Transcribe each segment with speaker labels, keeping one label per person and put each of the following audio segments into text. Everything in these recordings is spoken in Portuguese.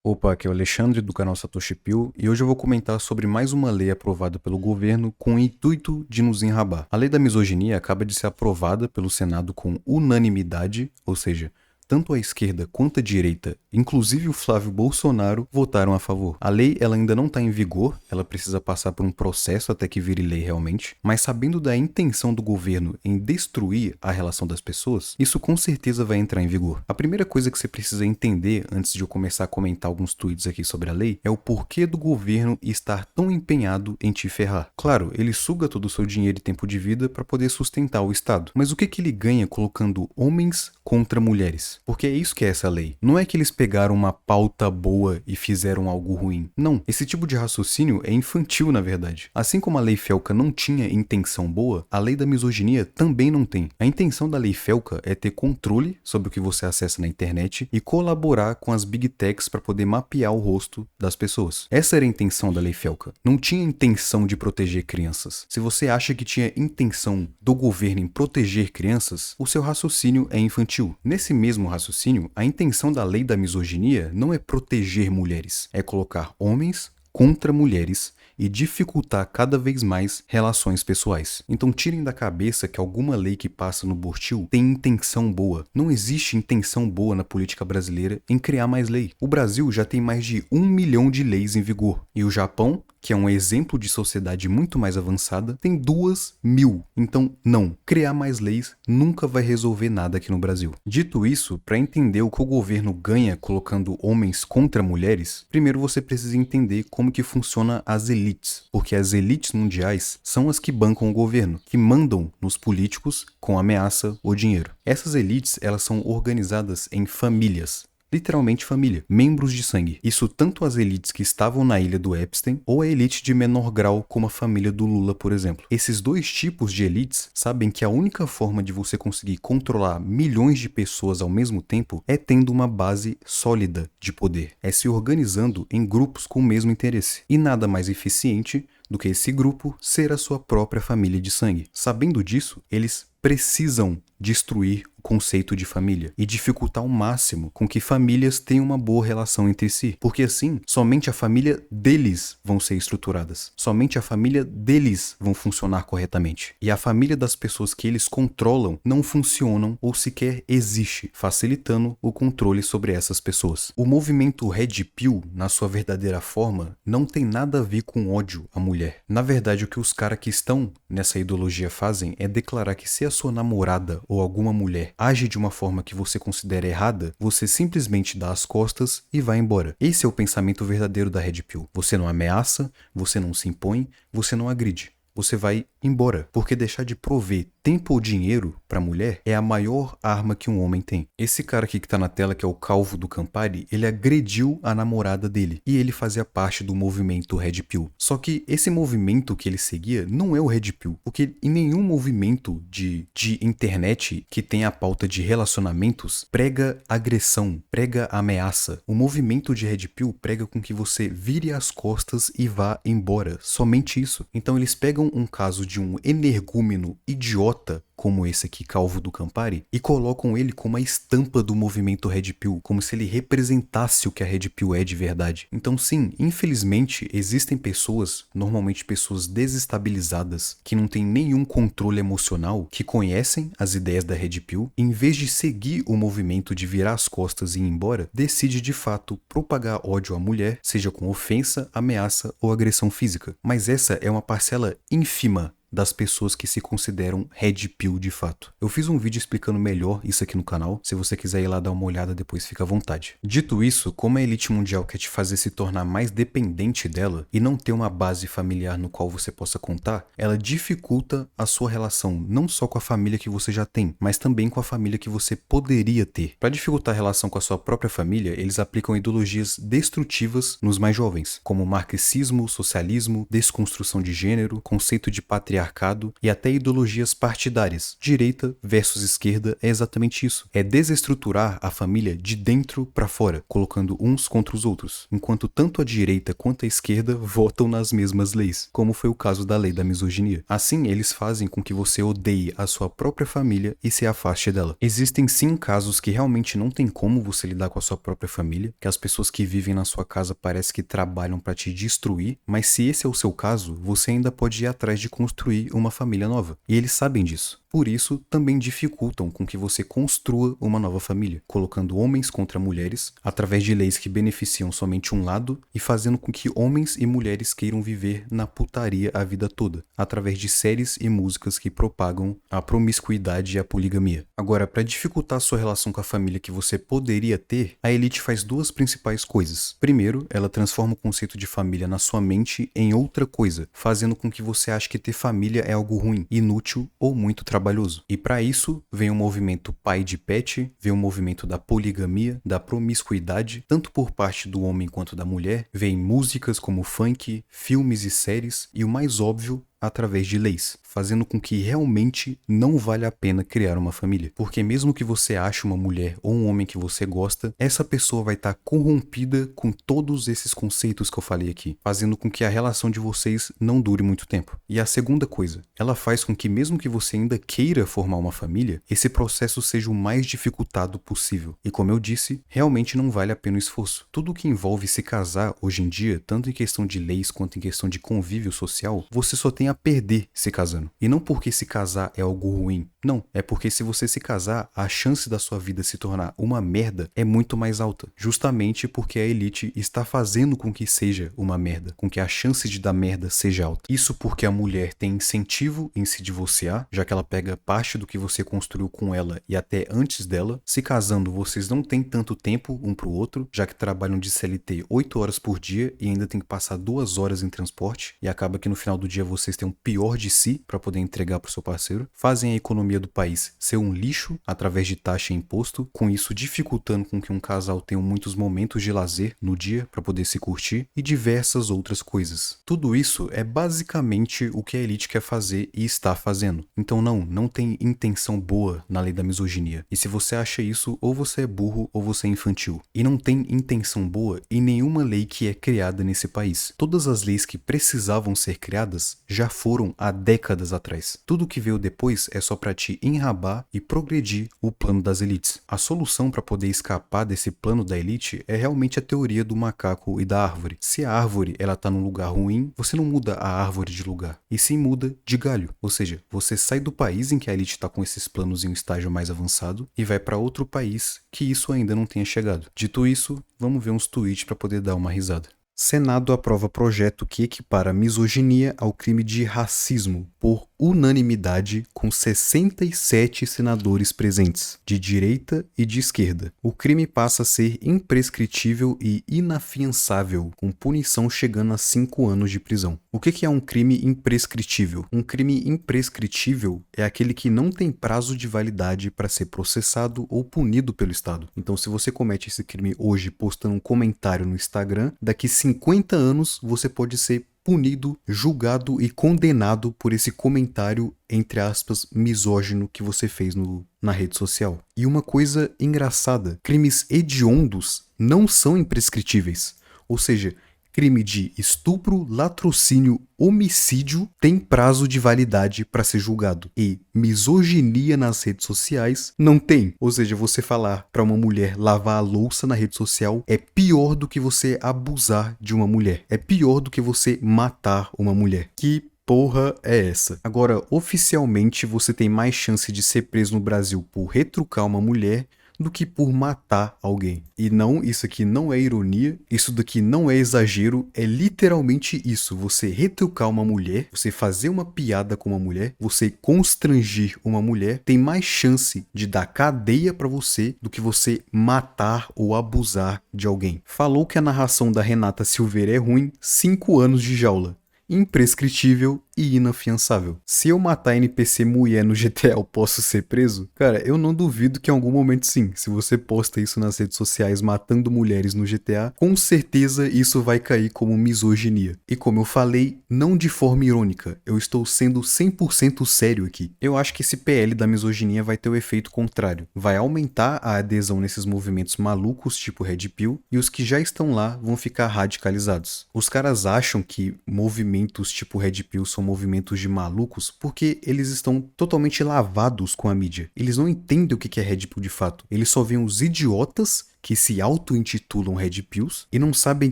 Speaker 1: Opa, aqui é o Alexandre do canal Satoshi Pill e hoje eu vou comentar sobre mais uma lei aprovada pelo governo com o intuito de nos enrabar. A lei da misoginia acaba de ser aprovada pelo Senado com unanimidade, ou seja, tanto a esquerda quanto a direita, inclusive o Flávio Bolsonaro, votaram a favor. A lei ela ainda não está em vigor, ela precisa passar por um processo até que vire lei realmente, mas sabendo da intenção do governo em destruir a relação das pessoas, isso com certeza vai entrar em vigor. A primeira coisa que você precisa entender antes de eu começar a comentar alguns tweets aqui sobre a lei é o porquê do governo estar tão empenhado em te ferrar. Claro, ele suga todo o seu dinheiro e tempo de vida para poder sustentar o Estado, mas o que ele ganha colocando homens contra mulheres? Porque é isso que é essa lei. Não é que eles pegaram uma pauta boa e fizeram algo ruim. Não, esse tipo de raciocínio é infantil, na verdade. Assim como a lei Felca não tinha intenção boa, a lei da misoginia também não tem. A intenção da lei Felca é ter controle sobre o que você acessa na internet e colaborar com as big techs para poder mapear o rosto das pessoas. Essa era a intenção da lei Felca. Não tinha intenção de proteger crianças. Se você acha que tinha intenção do governo em proteger crianças, o seu raciocínio é infantil. Nesse mesmo raciocínio, a intenção da lei da misoginia não é proteger mulheres, é colocar homens contra mulheres e dificultar cada vez mais relações pessoais. Então tirem da cabeça que alguma lei que passa no Bortil tem intenção boa. Não existe intenção boa na política brasileira em criar mais lei. O Brasil já tem mais de 1 milhão de leis em vigor e o Japão, que é um exemplo de sociedade muito mais avançada, tem 2.000. Então, não, criar mais leis nunca vai resolver nada aqui no Brasil. Dito isso, para entender o que o governo ganha colocando homens contra mulheres, primeiro você precisa entender como que funciona as elites, porque as elites mundiais são as que bancam o governo, que mandam nos políticos com ameaça ou dinheiro. Essas elites, elas são organizadas em famílias. Literalmente família, membros de sangue. Isso tanto as elites que estavam na ilha do Epstein ou a elite de menor grau, como a família do Lula, por exemplo. Esses dois tipos de elites sabem que a única forma de você conseguir controlar milhões de pessoas ao mesmo tempo é tendo uma base sólida de poder, é se organizando em grupos com o mesmo interesse. E nada mais eficiente do que esse grupo ser a sua própria família de sangue. Sabendo disso, eles precisam destruir o conceito de família e dificultar ao máximo com que famílias tenham uma boa relação entre si, porque assim, somente a família deles vão ser estruturadas, somente a família deles vão funcionar corretamente, e a família das pessoas que eles controlam não funcionam ou sequer existe, facilitando o controle sobre essas pessoas. O movimento Red Pill, na sua verdadeira forma, não tem nada a ver com ódio à mulher. Na verdade, o que os caras que estão nessa ideologia fazem é declarar que se a sua namorada ou alguma mulher age de uma forma que você considera errada, você simplesmente dá as costas e vai embora. Esse é o pensamento verdadeiro da Red Pill. Você não ameaça, você não se impõe, você não agride. Você vai embora, porque deixar de prover tempo ou dinheiro para a mulher é a maior arma que um homem tem. Esse cara aqui que tá na tela, que é o Calvo do Campari, ele agrediu a namorada dele e ele fazia parte do movimento Red Pill. Só que esse movimento que ele seguia não é o Red Pill, porque em nenhum movimento de internet que tem a pauta de relacionamentos prega agressão, prega ameaça. O movimento de Red Pill prega com que você vire as costas e vá embora. Somente isso. Então eles pegam um caso de um energúmeno idiota como esse aqui, Calvo do Campari, e colocam ele como a estampa do movimento Red Pill, como se ele representasse o que a Red Pill é de verdade. Então sim, infelizmente, existem pessoas, normalmente pessoas desestabilizadas, que não têm nenhum controle emocional, que conhecem as ideias da Red Pill, e em vez de seguir o movimento de virar as costas e ir embora, decide de fato propagar ódio à mulher, seja com ofensa, ameaça ou agressão física. Mas essa é uma parcela ínfima das pessoas que se consideram Red Pill de fato. Eu fiz um vídeo explicando melhor isso aqui no canal, se você quiser ir lá dar uma olhada depois, fica à vontade. Dito isso, como a elite mundial quer te fazer se tornar mais dependente dela e não ter uma base familiar no qual você possa contar, ela dificulta a sua relação não só com a família que você já tem, mas também com a família que você poderia ter. Para dificultar a relação com a sua própria família, eles aplicam ideologias destrutivas nos mais jovens, como marxismo, socialismo, desconstrução de gênero, conceito de patriarcado patriarcado e até ideologias partidárias. Direita versus esquerda é exatamente isso. É desestruturar a família de dentro para fora, colocando uns contra os outros, enquanto tanto a direita quanto a esquerda votam nas mesmas leis, como foi o caso da lei da misoginia. Assim, eles fazem com que você odeie a sua própria família e se afaste dela. Existem sim casos que realmente não tem como você lidar com a sua própria família, que as pessoas que vivem na sua casa parece que trabalham para te destruir, mas se esse é o seu caso, você ainda pode ir atrás de construir uma família nova. E eles sabem disso. Por isso, também dificultam com que você construa uma nova família, colocando homens contra mulheres, através de leis que beneficiam somente um lado e fazendo com que homens e mulheres queiram viver na putaria a vida toda, através de séries e músicas que propagam a promiscuidade e a poligamia. Agora, para dificultar sua relação com a família que você poderia ter, a elite faz duas principais coisas. Primeiro, ela transforma o conceito de família na sua mente em outra coisa, fazendo com que você ache que ter família é algo ruim, inútil ou muito trabalhoso. E para isso, vem o movimento pai de pet, vem o movimento da poligamia, da promiscuidade, tanto por parte do homem quanto da mulher, vem músicas como funk, filmes e séries, e o mais óbvio, através de leis, fazendo com que realmente não vale a pena criar uma família. Porque mesmo que você ache uma mulher ou um homem que você gosta, essa pessoa vai estar corrompida com todos esses conceitos que eu falei aqui, fazendo com que a relação de vocês não dure muito tempo. E a segunda coisa, ela faz com que mesmo que você ainda queira formar uma família, esse processo seja o mais dificultado possível. E como eu disse, realmente não vale a pena o esforço. Tudo que envolve se casar hoje em dia, tanto em questão de leis quanto em questão de convívio social, você só tem a perder se casando. E não porque se casar é algo ruim. Não, é porque se você se casar, a chance da sua vida se tornar uma merda é muito mais alta. Justamente porque a elite está fazendo com que seja uma merda, com que a chance de dar merda seja alta. Isso porque a mulher tem incentivo em se divorciar, já que ela pega parte do que você construiu com ela e até antes dela. Se casando, vocês não têm tanto tempo um pro outro, já que trabalham de CLT 8 horas por dia e ainda tem que passar 2 horas em transporte, e acaba que no final do dia vocês têm um pior de si para poder entregar pro seu parceiro. Fazem a economia do país ser um lixo através de taxa e imposto, com isso dificultando com que um casal tenha muitos momentos de lazer no dia para poder se curtir e diversas outras coisas. Tudo isso é basicamente o que a elite quer fazer e está fazendo. Então não tem intenção boa na lei da misoginia. E se você acha isso, ou você é burro ou você é infantil. E não tem intenção boa em nenhuma lei que é criada nesse país. Todas as leis que precisavam ser criadas já foram há décadas atrás. Tudo que veio depois é só para te enrabar e progredir o plano das elites. A solução para poder escapar desse plano da elite é realmente a teoria do macaco e da árvore. Se a árvore ela tá num lugar ruim, você não muda a árvore de lugar, e sim muda de galho. Ou seja, você sai do país em que a elite está com esses planos em um estágio mais avançado e vai para outro país que isso ainda não tenha chegado. Dito isso, vamos ver uns tweets para poder dar uma risada. Senado aprova projeto que equipara misoginia ao crime de racismo por unanimidade com 67 senadores presentes, de direita e de esquerda. O crime passa a ser imprescritível e inafiançável, com punição chegando a 5 anos de prisão. O que é um crime imprescritível? Um crime imprescritível é aquele que não tem prazo de validade para ser processado ou punido pelo Estado. Então, se você comete esse crime hoje postando um comentário no Instagram, daqui 50 anos você pode ser punido, julgado e condenado por esse comentário, entre aspas, misógino que você fez na rede social. E uma coisa engraçada, crimes hediondos não são imprescritíveis. Ou seja, crime de estupro, latrocínio, homicídio tem prazo de validade para ser julgado. E misoginia nas redes sociais não tem. Ou seja, você falar para uma mulher lavar a louça na rede social é pior do que você abusar de uma mulher. É pior do que você matar uma mulher. Que porra é essa? Agora, oficialmente, você tem mais chance de ser preso no Brasil por retrucar uma mulher do que por matar alguém. E não, isso aqui não é ironia, isso daqui não é exagero, é literalmente isso. Você retrucar uma mulher, você fazer uma piada com uma mulher, você constrangir uma mulher, tem mais chance de dar cadeia pra você do que você matar ou abusar de alguém. Falou que a narração da Renata Silveira é ruim, 5 anos de jaula. Imprescritível e inafiançável. Se eu matar NPC mulher no GTA, eu posso ser preso? Cara, eu não duvido que em algum momento sim. Se você posta isso nas redes sociais matando mulheres no GTA, com certeza isso vai cair como misoginia. E como eu falei, não de forma irônica, eu estou sendo 100% sério aqui. Eu acho que esse PL da misoginia vai ter o efeito contrário. Vai aumentar a adesão nesses movimentos malucos tipo Red Pill e os que já estão lá vão ficar radicalizados. Os caras acham que movimentos tipo Red Pill são movimentos de malucos porque eles estão totalmente lavados com a mídia. Eles não entendem o que é Red Pill de fato. Eles só veem os idiotas que se auto-intitulam Red Pills e não sabem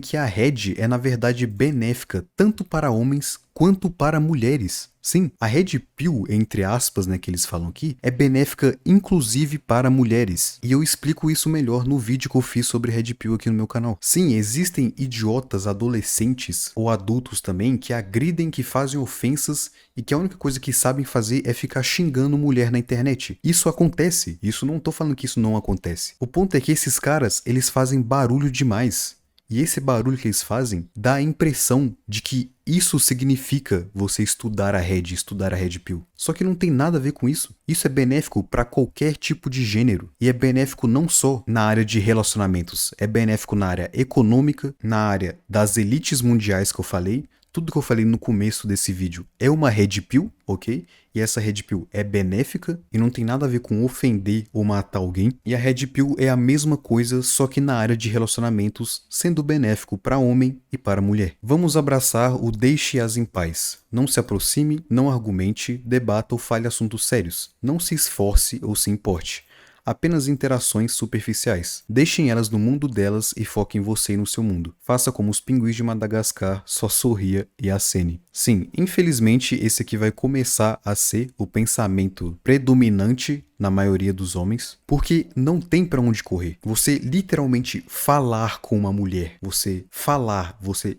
Speaker 1: que a Red é na verdade benéfica tanto para homens quanto para mulheres. Sim, a Red Pill, entre aspas, né, que eles falam aqui, é benéfica inclusive para mulheres. E eu explico isso melhor no vídeo que eu fiz sobre Red Pill aqui no meu canal. Sim, existem idiotas adolescentes ou adultos também que agridem, que fazem ofensas e que a única coisa que sabem fazer é ficar xingando mulher na internet. Isso acontece, isso não tô falando que isso não acontece. O ponto é que esses caras, eles fazem barulho demais. E esse barulho que eles fazem dá a impressão de que isso significa você estudar a Red Pill. Só que não tem nada a ver com isso. Isso é benéfico para qualquer tipo de gênero. E é benéfico não só na área de relacionamentos, é benéfico na área econômica, na área das elites mundiais que eu falei. Tudo que eu falei no começo desse vídeo é uma Red Pill, ok? E essa Red Pill é benéfica e não tem nada a ver com ofender ou matar alguém. E a Red Pill é a mesma coisa, só que na área de relacionamentos, sendo benéfico para homem e para mulher. Vamos abraçar o deixe-as em paz. Não se aproxime, não argumente, debata ou fale assuntos sérios. Não se esforce ou se importe. Apenas interações superficiais. Deixem elas no mundo delas e foquem em você e no seu mundo. Faça como os pinguins de Madagascar, só sorria e acene. Sim, infelizmente esse aqui vai começar a ser o pensamento predominante na maioria dos homens, porque não tem pra onde correr. Você literalmente falar com uma mulher, você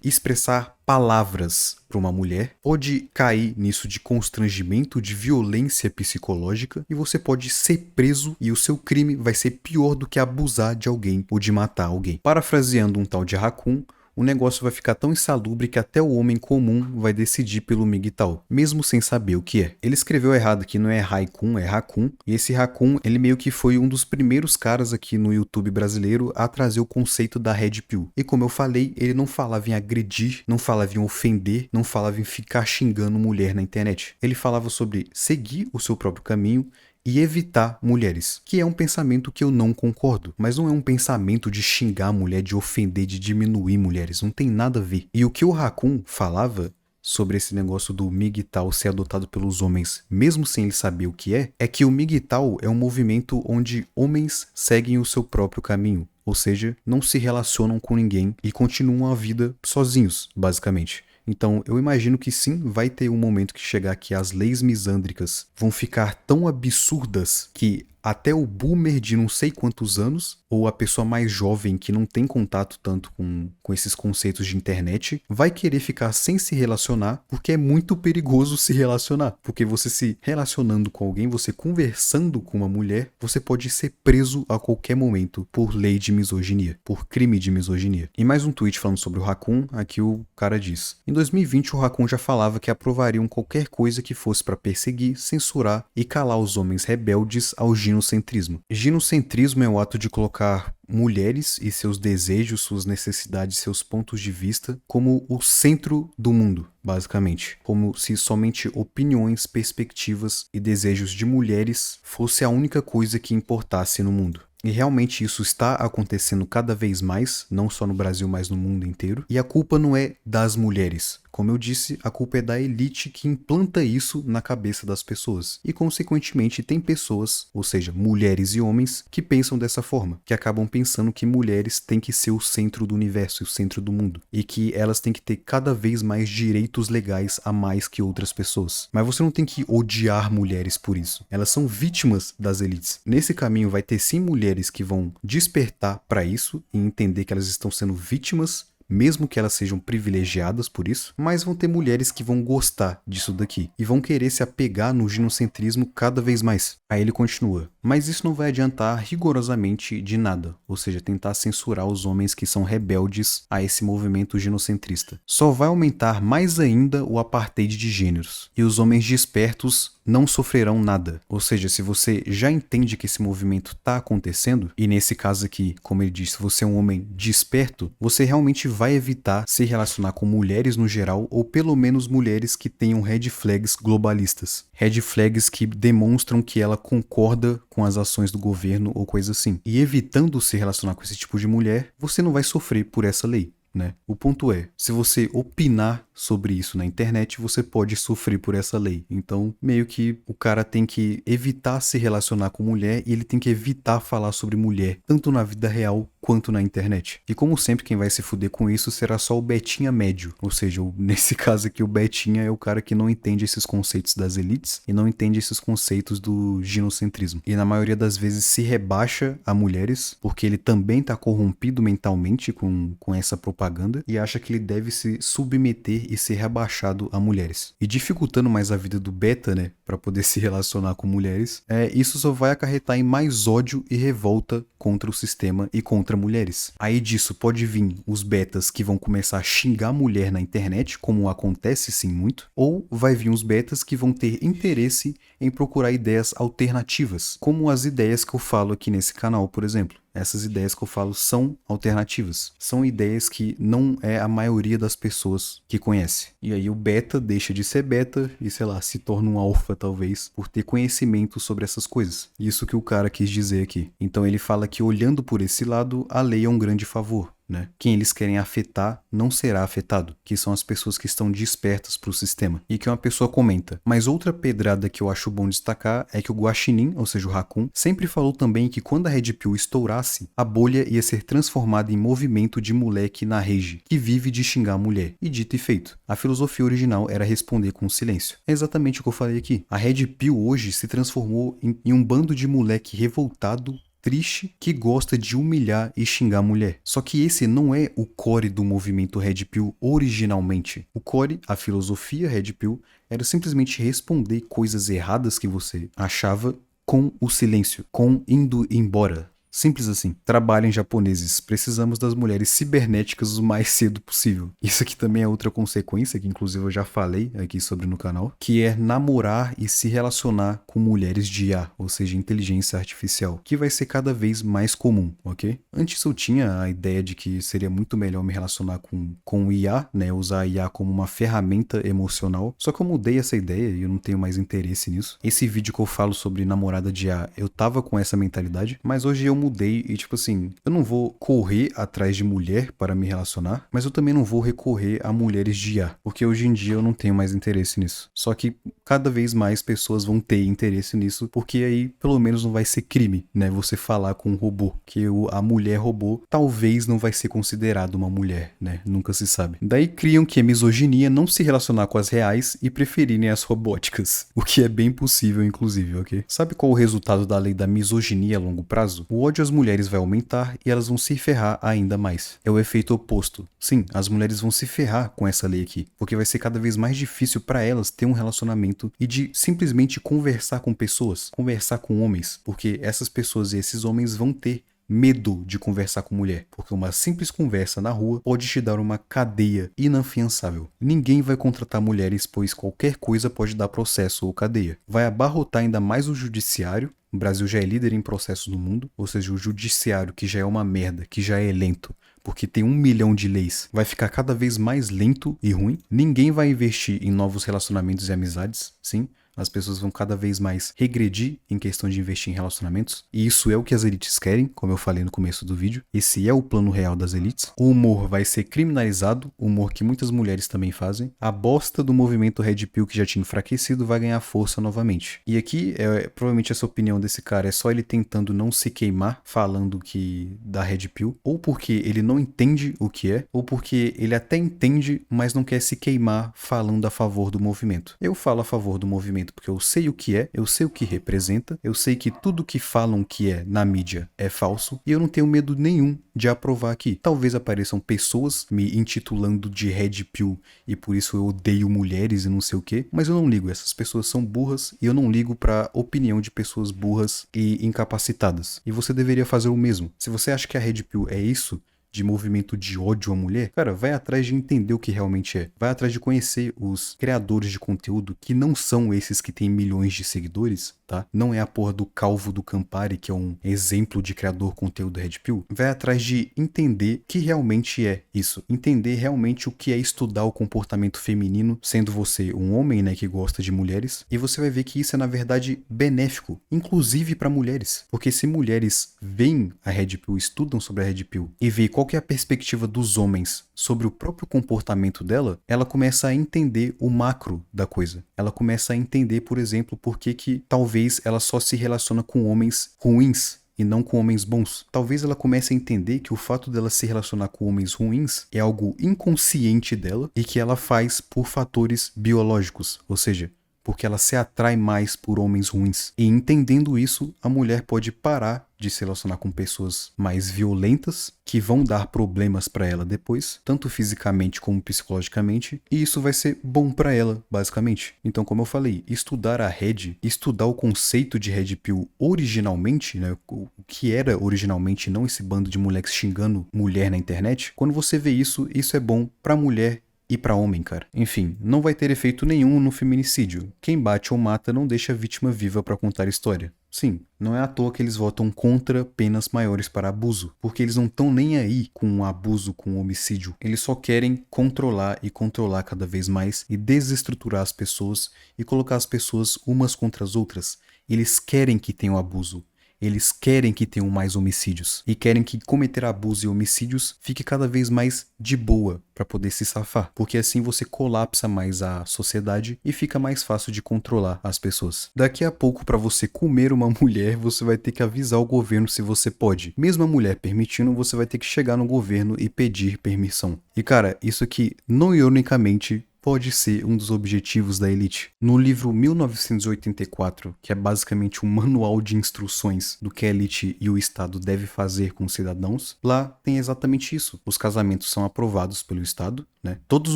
Speaker 1: expressar palavras para uma mulher, pode cair nisso de constrangimento, de violência psicológica, e você pode ser preso e o seu crime vai ser pior do que abusar de alguém ou de matar alguém. Parafraseando um tal de Raccoon, o negócio vai ficar tão insalubre que até o homem comum vai decidir pelo MGTOW, mesmo sem saber o que é. Ele escreveu errado aqui, não é Raikun, é Raccoon, e esse Raccoon, ele meio que foi um dos primeiros caras aqui no YouTube brasileiro a trazer o conceito da Red Pill. E como eu falei, ele não falava em agredir, não falava em ofender, não falava em ficar xingando mulher na internet. Ele falava sobre seguir o seu próprio caminho e evitar mulheres, que é um pensamento que eu não concordo, mas não é um pensamento de xingar a mulher, de ofender, de diminuir mulheres, não tem nada a ver. E o que o Raccoon falava sobre esse negócio do MGTOW ser adotado pelos homens, mesmo sem ele saber o que é que o MGTOW é um movimento onde homens seguem o seu próprio caminho, ou seja, não se relacionam com ninguém e continuam a vida sozinhos, basicamente. Então, eu imagino que sim, vai ter um momento que chegar que as leis misândricas vão ficar tão absurdas que até o boomer de não sei quantos anos, ou a pessoa mais jovem que não tem contato tanto com esses conceitos de internet, vai querer ficar sem se relacionar, porque é muito perigoso se relacionar. Porque você se relacionando com alguém, você conversando com uma mulher, você pode ser preso a qualquer momento por lei de misoginia, por crime de misoginia. E mais um tweet falando sobre o Raccoon, aqui o cara diz: em 2020 o Raccoon já falava que aprovariam qualquer coisa que fosse para perseguir, censurar e calar os homens rebeldes ao ginocentrismo. Ginocentrismo é o ato de colocar mulheres e seus desejos, suas necessidades, seus pontos de vista como o centro do mundo, basicamente. Como se somente opiniões, perspectivas e desejos de mulheres fosse a única coisa que importasse no mundo. E realmente isso está acontecendo cada vez mais, não só no Brasil, mas no mundo inteiro. E a culpa não é das mulheres. Como eu disse, a culpa é da elite que implanta isso na cabeça das pessoas. E, consequentemente, tem pessoas, ou seja, mulheres e homens, que pensam dessa forma. Que acabam pensando que mulheres têm que ser o centro do universo, o centro do mundo. E que elas têm que ter cada vez mais direitos legais a mais que outras pessoas. Mas você não tem que odiar mulheres por isso. Elas são vítimas das elites. Nesse caminho vai ter sim mulheres que vão despertar para isso e entender que elas estão sendo vítimas, mesmo que elas sejam privilegiadas por isso, mas vão ter mulheres que vão gostar disso daqui e vão querer se apegar no ginocentrismo cada vez mais. Aí ele continua, mas isso não vai adiantar rigorosamente de nada, ou seja, tentar censurar os homens que são rebeldes a esse movimento ginocentrista. Só vai aumentar mais ainda o apartheid de gêneros, e os homens despertos não sofrerão nada. Ou seja, se você já entende que esse movimento está acontecendo, e nesse caso aqui, como ele disse, você é um homem desperto, você realmente vai evitar se relacionar com mulheres no geral, ou pelo menos mulheres que tenham red flags globalistas. Red flags que demonstram que ela concorda com as ações do governo ou coisa assim. E evitando se relacionar com esse tipo de mulher, você não vai sofrer por essa lei. Né? O ponto é, se você opinar sobre isso na internet, você pode sofrer por essa lei. Então, meio que o cara tem que evitar se relacionar com mulher e ele tem que evitar falar sobre mulher, tanto na vida real quanto na internet. E como sempre, quem vai se fuder com isso será só o Betinha médio. Ou seja, nesse caso aqui, o Betinha é o cara que não entende esses conceitos das elites e não entende esses conceitos do ginocentrismo. E na maioria das vezes se rebaixa a mulheres, porque ele também tá corrompido mentalmente com essa propaganda e acha que ele deve se submeter e ser rebaixado a mulheres. E dificultando mais a vida do beta, né, para poder se relacionar com mulheres, isso só vai acarretar em mais ódio e revolta contra o sistema e contra mulheres. Aí disso pode vir os betas que vão começar a xingar a mulher na internet, como acontece sim muito, ou vai vir os betas que vão ter interesse em procurar ideias alternativas, como as ideias que eu falo aqui nesse canal, por exemplo. Essas ideias que eu falo são alternativas. São ideias que não é a maioria das pessoas que conhece. E aí o beta deixa de ser beta e, sei lá, se torna um alfa, talvez, por ter conhecimento sobre essas coisas. Isso que o cara quis dizer aqui. Então ele fala que, olhando por esse lado, a lei é um grande favor. Né? Quem eles querem afetar não será afetado, que são as pessoas que estão despertas para o sistema. E que uma pessoa comenta, mas outra pedrada que eu acho bom destacar é que o Guaxinim, ou seja, o Raccoon, sempre falou também que quando a Red Pill estourasse, a bolha ia ser transformada em movimento de moleque na rage, que vive de xingar a mulher. E dito e feito, a filosofia original era responder com silêncio. É exatamente o que eu falei aqui. A Red Pill hoje se transformou em um bando de moleque revoltado, triste, que gosta de humilhar e xingar a mulher. Só que esse não é o core do movimento Red Pill originalmente. O core, a filosofia Red Pill, era simplesmente responder coisas erradas que você achava com o silêncio, com indo embora. Simples assim. Trabalhem japoneses. Precisamos das mulheres cibernéticas o mais cedo possível. Isso aqui também é outra consequência, que inclusive eu já falei aqui sobre no canal, que é namorar e se relacionar com mulheres de IA, ou seja, inteligência artificial, que vai ser cada vez mais comum, ok? Antes eu tinha a ideia de que seria muito melhor me relacionar com o IA, né? Usar a IA como uma ferramenta emocional. Só que eu mudei essa ideia e eu não tenho mais interesse nisso. Esse vídeo que eu falo sobre namorada de IA, eu tava com essa mentalidade, mas hoje eu mudei e, tipo assim, eu não vou correr atrás de mulher para me relacionar, mas eu também não vou recorrer a mulheres de IA, porque hoje em dia eu não tenho mais interesse nisso. Só que cada vez mais pessoas vão ter interesse nisso, porque aí pelo menos não vai ser crime, né? Você falar com um robô, que a mulher robô talvez não vai ser considerada uma mulher, né? Nunca se sabe. Daí criam que é misoginia não se relacionar com as reais e preferirem as robóticas, o que é bem possível, inclusive, ok? Sabe qual o resultado da lei da misoginia a longo prazo? O ódio às mulheres vai aumentar e elas vão se ferrar ainda mais. É o efeito oposto. Sim, as mulheres vão se ferrar com essa lei aqui, porque vai ser cada vez mais difícil para elas ter um relacionamento e de simplesmente conversar com pessoas, conversar com homens, porque essas pessoas e esses homens vão ter medo de conversar com mulher, porque uma simples conversa na rua pode te dar uma cadeia inafiançável. Ninguém vai contratar mulheres, pois qualquer coisa pode dar processo ou cadeia. Vai abarrotar ainda mais o judiciário. O Brasil já é líder em processos no mundo, ou seja, o judiciário, que já é uma merda, que já é lento, porque tem 1 milhão de leis, vai ficar cada vez mais lento e ruim. Ninguém vai investir em novos relacionamentos e amizades, sim. As pessoas vão cada vez mais regredir em questão de investir em relacionamentos. E isso é o que as elites querem, como eu falei no começo do vídeo. Esse é o plano real das elites. O humor vai ser criminalizado, o humor que muitas mulheres também fazem. A bosta do movimento Red Pill, que já tinha enfraquecido, vai ganhar força novamente. E aqui, provavelmente essa opinião desse cara é só ele tentando não se queimar, falando que da Red Pill, ou porque ele não entende o que é, ou porque ele até entende, mas não quer se queimar falando a favor do movimento. Eu falo a favor do movimento comportamento, porque eu sei o que é, eu sei o que representa, eu sei que tudo que falam que é na mídia é falso, e eu não tenho medo nenhum de aprovar aqui. Talvez apareçam pessoas me intitulando de Red Pill e por isso eu odeio mulheres e não sei o que, mas eu não ligo, essas pessoas são burras e eu não ligo pra opinião de pessoas burras e incapacitadas. E você deveria fazer o mesmo. Se você acha que a Red Pill é isso, de movimento de ódio à mulher, cara, vai atrás de entender o que realmente é. Vai atrás de conhecer os criadores de conteúdo que não são esses que têm milhões de seguidores, tá? Não é a porra do Calvo do Campari, que é um exemplo de criador conteúdo Red Pill. Vai atrás de entender o que realmente é isso. Entender realmente o que é estudar o comportamento feminino, sendo você um homem, né, que gosta de mulheres, e você vai ver que isso é, na verdade, benéfico, inclusive para mulheres. Porque se mulheres veem a Red Pill, estudam sobre a Red Pill e veem qual que é a perspectiva dos homens sobre o próprio comportamento dela, ela começa a entender o macro da coisa. Ela começa a entender, por exemplo, por que talvez ela só se relaciona com homens ruins e não com homens bons. Talvez ela comece a entender que o fato dela se relacionar com homens ruins é algo inconsciente dela e que ela faz por fatores biológicos, ou seja, porque ela se atrai mais por homens ruins. E entendendo isso, a mulher pode parar de se relacionar com pessoas mais violentas, que vão dar problemas para ela depois, tanto fisicamente como psicologicamente, e isso vai ser bom para ela, basicamente. Então, como eu falei, estudar a Red, estudar o conceito de Red Pill originalmente, né, o que era originalmente, não esse bando de moleques xingando mulher na internet, quando você vê isso, isso é bom pra mulher e pra homem, cara. Enfim, não vai ter efeito nenhum no feminicídio. Quem bate ou mata não deixa a vítima viva pra contar a história. Sim, não é à toa que eles votam contra penas maiores para abuso, porque eles não estão nem aí com o abuso, com o homicídio. Eles só querem controlar e controlar cada vez mais e desestruturar as pessoas e colocar as pessoas umas contra as outras. Eles querem que tenha o abuso. Eles querem que tenham mais homicídios e querem que cometer abuso e homicídios fique cada vez mais de boa para poder se safar, porque assim você colapsa mais a sociedade e fica mais fácil de controlar as pessoas. Daqui a pouco, para você comer uma mulher, você vai ter que avisar o governo se você pode. Mesmo a mulher permitindo, você vai ter que chegar no governo e pedir permissão. E cara, isso aqui, não ironicamente, pode ser um dos objetivos da elite. No livro 1984, que é basicamente um manual de instruções do que a elite e o Estado devem fazer com os cidadãos, lá tem exatamente isso. Os casamentos são aprovados pelo Estado, né? Todos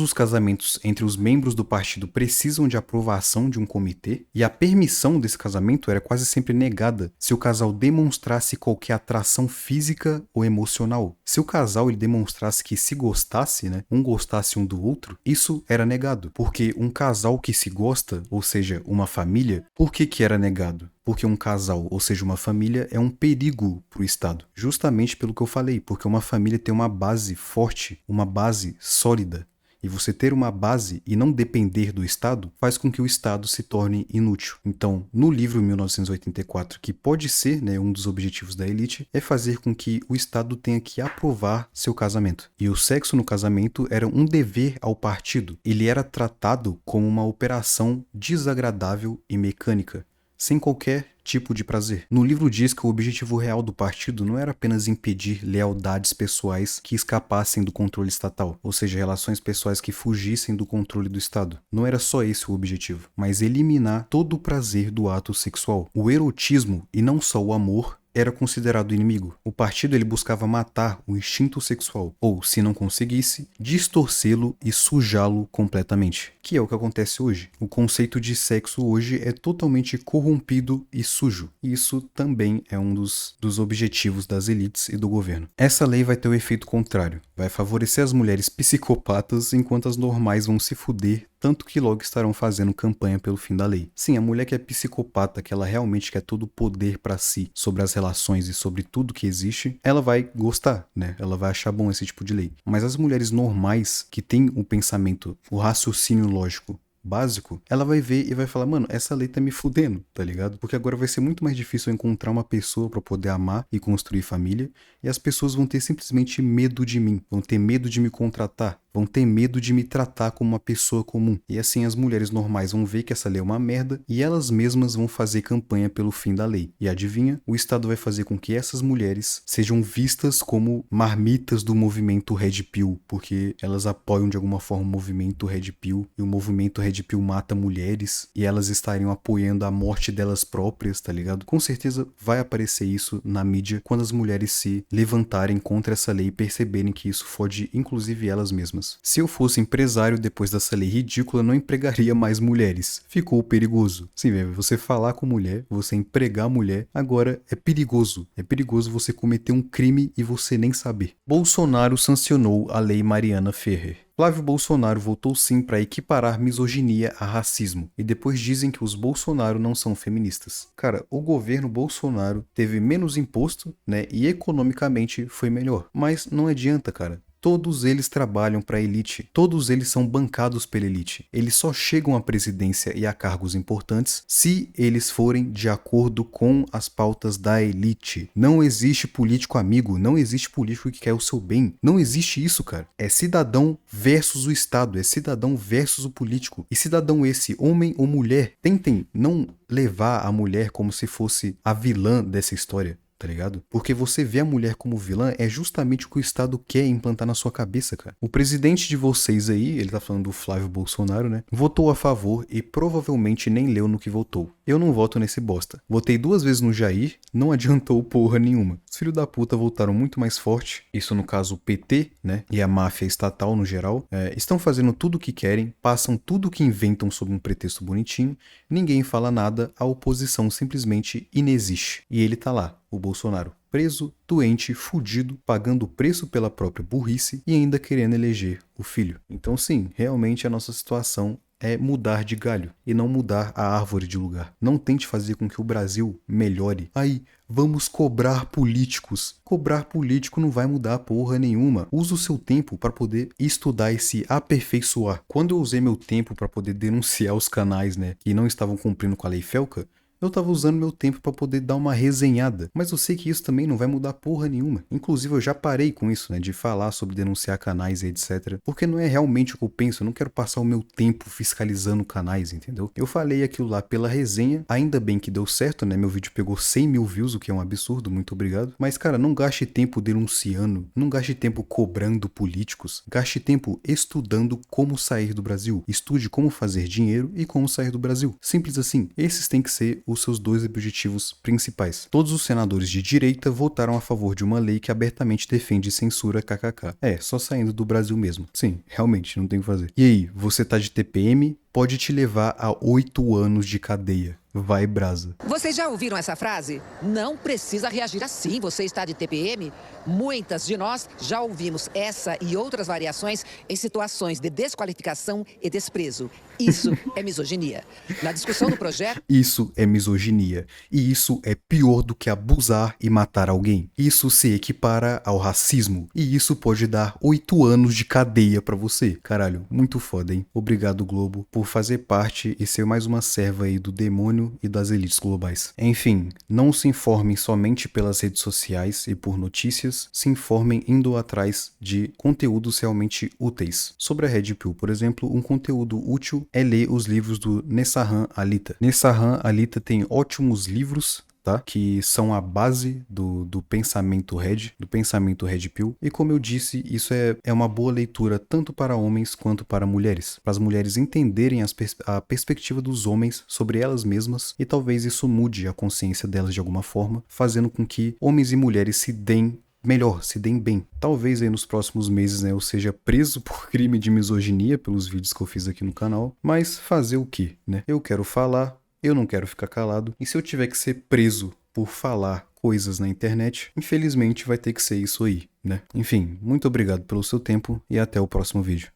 Speaker 1: os casamentos entre os membros do partido precisam de aprovação de um comitê, e a permissão desse casamento era quase sempre negada se o casal demonstrasse qualquer atração física ou emocional. Se o casal ele demonstrasse que se gostasse, né, um gostasse um do outro, isso era negado, porque um casal que se gosta, ou seja, uma família, por que era negado? Porque um casal, ou seja, uma família, é um perigo para o Estado. Justamente pelo que eu falei, porque uma família tem uma base forte, uma base sólida. E você ter uma base e não depender do Estado faz com que o Estado se torne inútil. Então, no livro 1984, que pode ser, né, um dos objetivos da elite, é fazer com que o Estado tenha que aprovar seu casamento. E o sexo no casamento era um dever ao partido. Ele era tratado como uma operação desagradável e mecânica, sem qualquer tipo de prazer. No livro diz que o objetivo real do partido não era apenas impedir lealdades pessoais que escapassem do controle estatal, ou seja, relações pessoais que fugissem do controle do Estado. Não era só esse o objetivo, mas eliminar todo o prazer do ato sexual. O erotismo, e não só o amor, era considerado inimigo. O partido ele buscava matar o instinto sexual, ou, se não conseguisse, distorcê-lo e sujá-lo completamente, que é o que acontece hoje. O conceito de sexo hoje é totalmente corrompido e sujo. E isso também é um dos objetivos das elites e do governo. Essa lei vai ter o efeito contrário. Vai favorecer as mulheres psicopatas enquanto as normais vão se fuder, tanto que logo estarão fazendo campanha pelo fim da lei. Sim, a mulher que é psicopata, que ela realmente quer todo o poder pra si sobre as relações e sobre tudo que existe, ela vai gostar, né? Ela vai achar bom esse tipo de lei. Mas as mulheres normais, que têm o pensamento, o raciocínio lógico básico, ela vai ver e vai falar, mano, essa lei tá me fudendo, tá ligado? Porque agora vai ser muito mais difícil eu encontrar uma pessoa pra poder amar e construir família, e as pessoas vão ter simplesmente medo de mim, vão ter medo de me contratar, vão ter medo de me tratar como uma pessoa comum. E assim as mulheres normais vão ver que essa lei é uma merda e elas mesmas vão fazer campanha pelo fim da lei. E adivinha? O Estado vai fazer com que essas mulheres sejam vistas como marmitas do movimento Red Pill, porque elas apoiam de alguma forma o movimento Red Pill e o movimento Red Pill mata mulheres e elas estariam apoiando a morte delas próprias, tá ligado? Com certeza vai aparecer isso na mídia quando as mulheres se levantarem contra essa lei e perceberem que isso fode inclusive elas mesmas. Se eu fosse empresário depois dessa lei ridícula, não empregaria mais mulheres. Ficou perigoso. Sim, velho, você falar com mulher, você empregar mulher, agora é perigoso. É perigoso você cometer um crime e você nem saber. Bolsonaro sancionou a lei Mariana Ferrer. Flávio Bolsonaro votou sim para equiparar misoginia a racismo, e depois dizem que os Bolsonaro não são feministas. Cara, o governo Bolsonaro teve menos imposto, né, e economicamente foi melhor. Mas não adianta, cara. Todos eles trabalham para a elite, todos eles são bancados pela elite. Eles só chegam à presidência e a cargos importantes se eles forem de acordo com as pautas da elite. Não existe político amigo, não existe político que quer o seu bem. Não existe isso, cara. É cidadão versus o Estado, é cidadão versus o político. E cidadão esse, homem ou mulher, tentem não levar a mulher como se fosse a vilã dessa história. Tá ligado? Porque você vê a mulher como vilã é justamente o que o Estado quer implantar na sua cabeça, cara. O presidente de vocês aí, ele tá falando do Flávio Bolsonaro, né? Votou a favor e provavelmente nem leu no que votou. Eu não voto nesse bosta. Votei 2 vezes no Jair, não adiantou porra nenhuma. Os filhos da puta votaram muito mais forte, isso no caso o PT, né? E a máfia estatal no geral, estão fazendo tudo o que querem, passam tudo o que inventam sob um pretexto bonitinho, ninguém fala nada, a oposição simplesmente inexiste. E ele tá lá, o Bolsonaro, preso, doente, fudido, pagando o preço pela própria burrice e ainda querendo eleger o filho. Então sim, realmente a nossa situação é mudar de galho e não mudar a árvore de lugar. Não tente fazer com que o Brasil melhore. Aí, vamos cobrar políticos. Cobrar político não vai mudar porra nenhuma. Usa o seu tempo para poder estudar e se aperfeiçoar. Quando eu usei meu tempo para poder denunciar os canais, né, que não estavam cumprindo com a lei Felca, eu tava usando meu tempo para poder dar uma resenhada, mas eu sei que isso também não vai mudar porra nenhuma. Inclusive eu já parei com isso, né, de falar sobre denunciar canais e etc, porque não é realmente o que eu penso, eu não quero passar o meu tempo fiscalizando canais, entendeu? Eu falei aquilo lá pela resenha, ainda bem que deu certo, né, meu vídeo pegou 100 mil views, o que é um absurdo, muito obrigado, mas cara, não gaste tempo denunciando, não gaste tempo cobrando políticos, gaste tempo estudando como sair do Brasil, estude como fazer dinheiro e como sair do Brasil, simples assim, esses têm que ser os seus 2 objetivos principais. Todos os senadores de direita votaram a favor de uma lei que abertamente defende censura kkk. Só saindo do Brasil mesmo. Sim, realmente, não tem o que fazer. E aí, você tá de TPM? Pode te levar a 8 anos de cadeia. Vai, brasa.
Speaker 2: Vocês já ouviram essa frase? Não precisa reagir assim, você está de TPM? Muitas de nós já ouvimos essa e outras variações em situações de desqualificação e desprezo. Isso é misoginia. Na discussão do projeto...
Speaker 1: Isso é misoginia. E isso é pior do que abusar e matar alguém. Isso se equipara ao racismo. E isso pode dar 8 anos de cadeia pra você. Caralho, muito foda, hein? Obrigado, Globo, por fazer parte e ser mais uma serva aí do demônio e das elites globais. Enfim, não se informem somente pelas redes sociais e por notícias, se informem indo atrás de conteúdos realmente úteis. Sobre a Red Pill, por exemplo, um conteúdo útil é ler os livros do Nessahan Alita. Nessahan Alita tem ótimos livros, tá? Que são a base do pensamento Red Pill. E como eu disse, isso é uma boa leitura tanto para homens quanto para mulheres. Para as mulheres entenderem a perspectiva dos homens sobre elas mesmas e talvez isso mude a consciência delas de alguma forma, fazendo com que homens e mulheres se deem melhor, se deem bem. Talvez aí nos próximos meses, né, eu seja preso por crime de misoginia pelos vídeos que eu fiz aqui no canal, mas fazer o quê, né? Eu quero falar, eu não quero ficar calado, e se eu tiver que ser preso por falar coisas na internet, infelizmente vai ter que ser isso aí, né? Enfim, muito obrigado pelo seu tempo e até o próximo vídeo.